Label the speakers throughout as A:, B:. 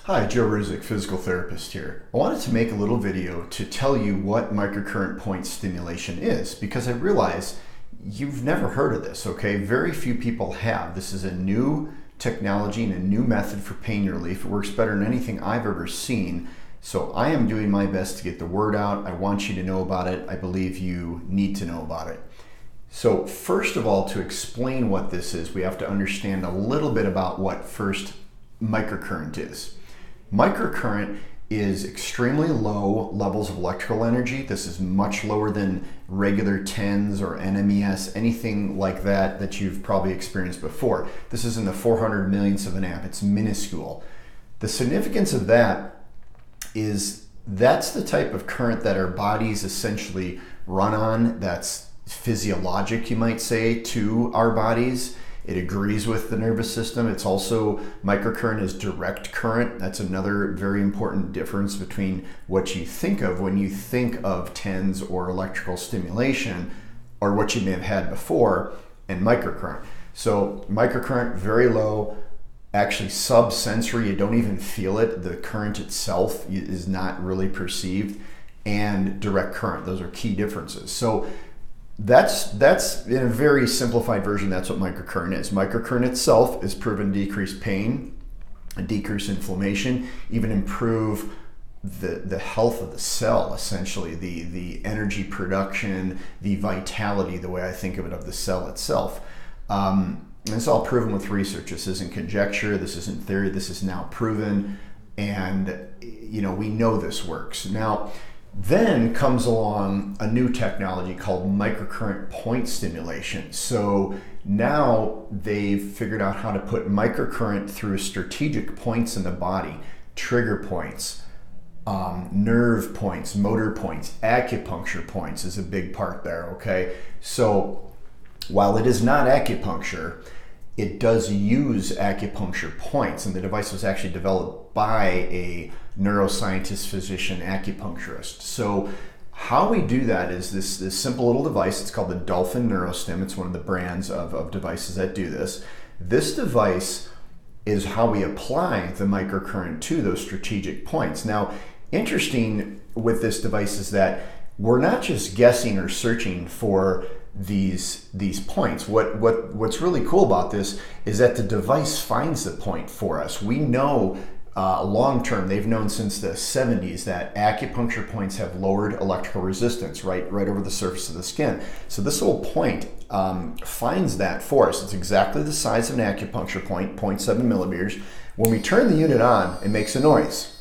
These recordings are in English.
A: Hi, Joe Ruzick, physical therapist here. I wanted to make a little video to tell you what microcurrent point stimulation is because I realize you've never heard of this, okay? Very few people have. This is a new technology and a new method for pain relief. It works better than anything I've ever seen. So I am doing my best to get the word out. I want you to know about it. I believe you need to know about it. So first of all, to explain what this is, we have to understand a little bit about what first microcurrent is. Microcurrent is extremely low levels of electrical energy. This is much lower than regular TENS or NMES, anything like that that you've probably experienced before. This is in the 400 millionths of an amp. It's minuscule. The significance of that is that's the type of current that our bodies essentially run on. That's physiologic, you might say, to our bodies. It agrees with the nervous system. It's also, microcurrent is direct current. That's another very important difference between what you think of when you think of TENS or electrical stimulation, or what you may have had before, and microcurrent. So microcurrent, very low, actually subsensory, you don't even feel it. The current itself is not really perceived, and direct current, those are key differences. So that's in a very simplified version, that's what microcurrent is. Microcurrent itself is proven to decrease pain, decrease inflammation, even improve the health of the cell, essentially, the energy production, the vitality, the way I think of it, of the cell itself. And it's all proven with research. This isn't conjecture, this isn't theory, this is now proven, and we know this works. Now, then comes along a new technology called microcurrent point stimulation. So now they've figured out how to put microcurrent through strategic points in the body, trigger points, nerve points, motor points, acupuncture points is a big part there, okay? So while it is not acupuncture, it does use acupuncture points, and the device was actually developed by a neuroscientist, physician, acupuncturist. So how we do that is this simple little device. It's called the Dolphin NeuroStim. It's one of the brands of devices that do this. This device is how we apply the microcurrent to those strategic points. Now, interesting with this device is that we're not just guessing or searching for these points. What's really cool about this is that the device finds the point for us. We know long term, they've known since the 70s that acupuncture points have lowered electrical resistance right over the surface of the skin. So this little point finds that for us. It's exactly the size of an acupuncture point, 0.7 millimeters. When we turn the unit on, it makes a noise.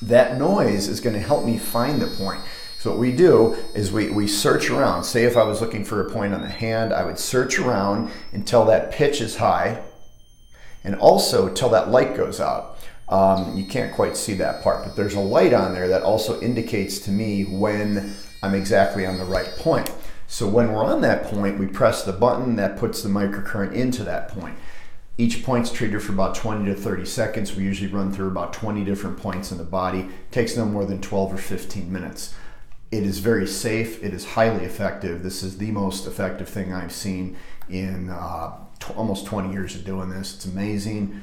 A: That noise is going to help me find the point. So what we do is we search around. Say if I was looking for a point on the hand, I would search around until that pitch is high, and also till that light goes out. You can't quite see that part, but there's a light on there that also indicates to me when I'm exactly on the right point. So when we're on that point, we press the button that puts the microcurrent into that point. Each point's treated for about 20 to 30 seconds. We usually run through about 20 different points in the body. It takes no more than 12 or 15 minutes. It is very safe. It is highly effective. This is the most effective thing I've seen in almost 20 years of doing this. It's amazing.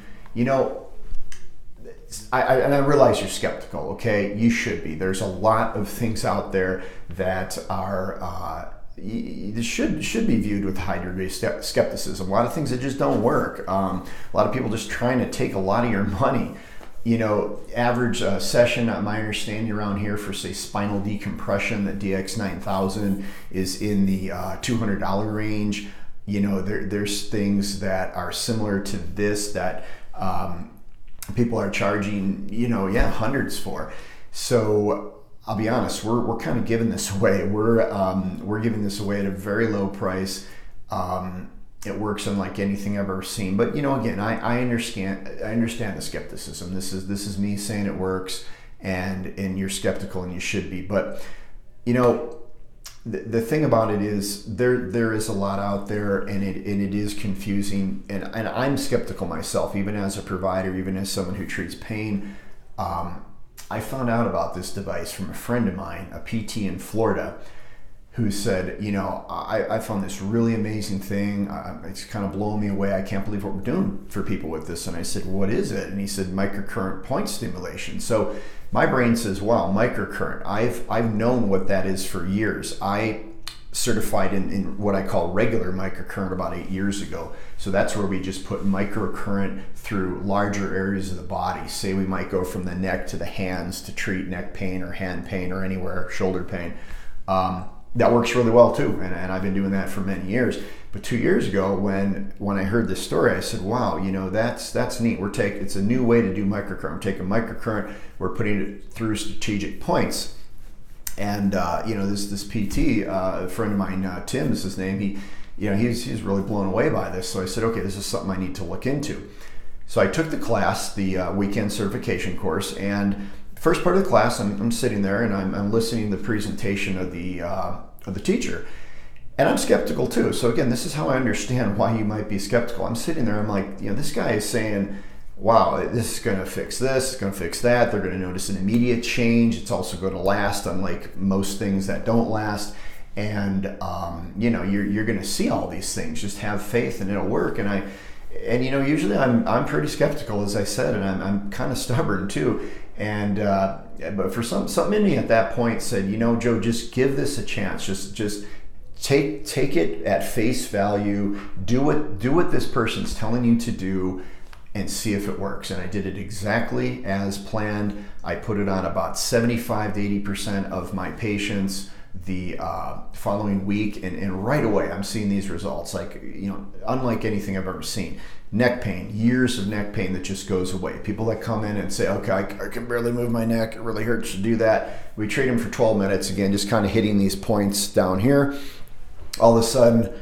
A: I realize you're skeptical, okay? You should be. There's a lot of things out there that are should be viewed with a high degree of skepticism. A lot of things that just don't work. A lot of people just trying to take a lot of your money. Average session, my understanding around here for, say, spinal decompression, the DX9000 is in the $200 range. There's things that are similar to this that people are charging, hundreds for. So I'll be honest, we're kind of giving this away. We're giving this away at a very low price. It works unlike anything I've ever seen. But again, I understand the skepticism. This is me saying it works, and you're skeptical, and you should be. But the thing about it is there is a lot out there, and it is confusing, and I'm skeptical myself, even as a provider, even as someone who treats pain. I found out about this device from a friend of mine, a PT in Florida. who said, I found this really amazing thing. It's kind of blowing me away. I can't believe what we're doing for people with this. And I said, what is it? And he said, microcurrent point stimulation. So my brain says, wow, microcurrent. I've known what that is for years. I certified in what I call regular microcurrent about 8 years ago. So that's where we just put microcurrent through larger areas of the body. Say we might go from the neck to the hands to treat neck pain or hand pain or anywhere, shoulder pain. That works really well too, and I've been doing that for many years. But 2 years ago, when I heard this story, I said, "Wow, that's neat. It's a new way to do microcurrent. We're taking microcurrent, we're putting it through strategic points." And this PT, a friend of mine, Tim is his name. He's really blown away by this. So I said, "Okay, this is something I need to look into." So I took the class, the weekend certification course, and first part of the class, I'm sitting there and I'm listening to the presentation of the teacher, and I'm skeptical too. So again, this is how I understand why you might be skeptical. I'm sitting there, I'm like, this guy is saying, wow, this is going to fix this, it's going to fix that. They're going to notice an immediate change. It's also going to last, unlike most things that don't last. And you're going to see all these things. Just have faith and it'll work. And usually I'm pretty skeptical, as I said, and I'm kind of stubborn too. And but for something in me at that point said, Joe, just give this a chance. Just take it at face value. Do what this person's telling you to do, and see if it works. And I did it exactly as planned. I put it on about 75 to 80% of my patients the following week, and right away I'm seeing these results, unlike anything I've ever seen. Neck pain, years of neck pain that just goes away. People that come in and say, okay, I can barely move my neck, it really hurts to do that. We treat them for 12 minutes, again, just kind of hitting these points down here. All of a sudden,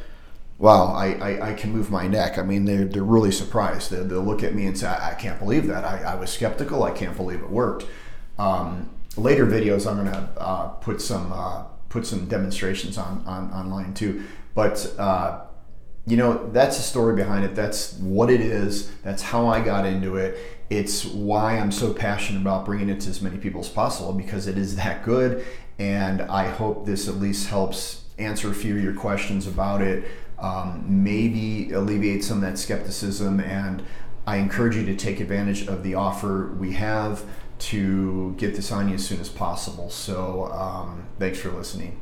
A: wow, I can move my neck. I mean, they're really surprised. They'll look at me and say, I can't believe that. I was skeptical. I can't believe it worked. Later videos, I'm going to put some demonstrations online too. But that's the story behind it. That's what it is. That's how I got into it. It's why I'm so passionate about bringing it to as many people as possible, because it is that good. And I hope this at least helps answer a few of your questions about it, maybe alleviate some of that skepticism. And I encourage you to take advantage of the offer we have to get this on you as soon as possible. So thanks for listening.